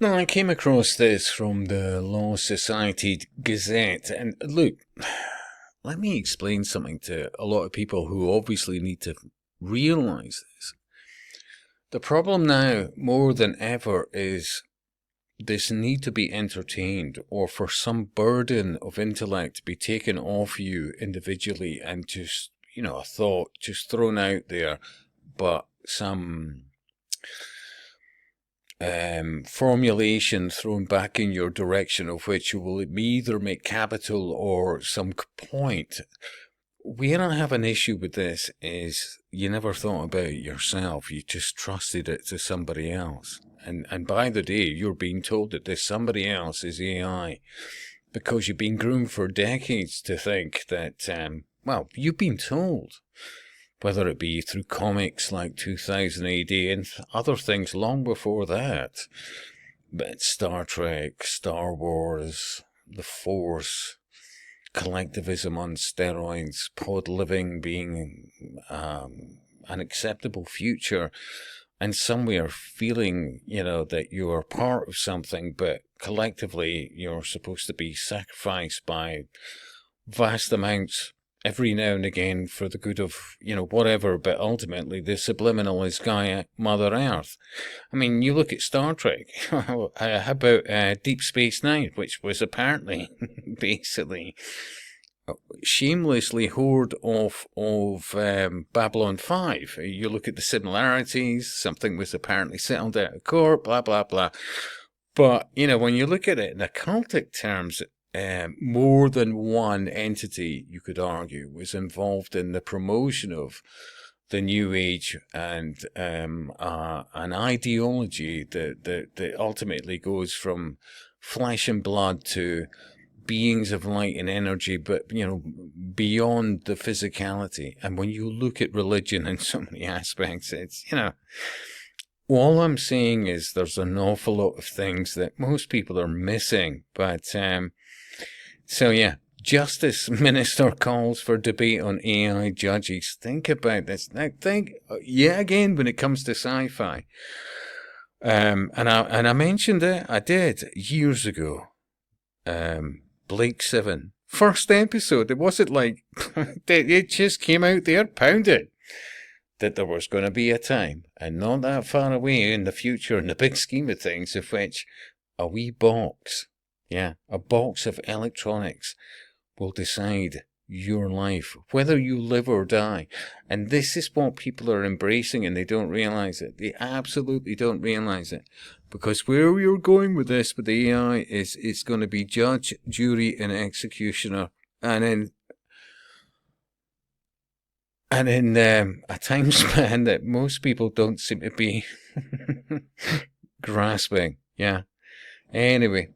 No, I came across this from the Law Society Gazette, and look, let me explain something to a lot of people who obviously need to realize this. The problem now, more than ever, is this need to be entertained, or for some burden of intellect to be taken off you individually and just, a thought just thrown out there, but some formulation thrown back in your direction of which you will either make capital or some point. Where I have an issue with this is you never thought about it yourself. You just trusted it to somebody else. And by the day, you're being told that this somebody else is AI because you've been groomed for decades to think that, you've been told, whether it be through comics like 2000 AD and other things long before that. But Star Trek, Star Wars, The Force, collectivism on steroids, pod living being an acceptable future, and somewhere feeling, that you are part of something, but collectively you're supposed to be sacrificed by vast amounts every now and again for the good of, whatever, but ultimately the subliminal is Gaia, Mother Earth. I mean, you look at Star Trek, how about Deep Space Nine, which was apparently basically shamelessly hoard off of Babylon 5. You look at the similarities, something was apparently settled out of court, blah, blah, blah. But, when you look at it in occultic terms, more than one entity, you could argue, was involved in the promotion of the New Age and an ideology that ultimately goes from flesh and blood to beings of light and energy, but, beyond the physicality. And when you look at religion in so many aspects, it's, all I'm saying is there's an awful lot of things that most people are missing. But, Justice Minister calls for debate on AI judges. Think about this. Now, again, when it comes to sci-fi. And I mentioned it, I did, years ago. Blake 7. First episode, it wasn't like, it just came out there, pounded, that there was going to be a time, and not that far away in the future, in the big scheme of things, of which a wee box, a box of electronics will decide your life, whether you live or die. And this is what people are embracing, and they don't realize it. They absolutely don't realize it. Because where we're going with this, with the AI, is it's going to be judge, jury, and executioner. And in a time span that most people don't seem to be grasping. Yeah. Anyway,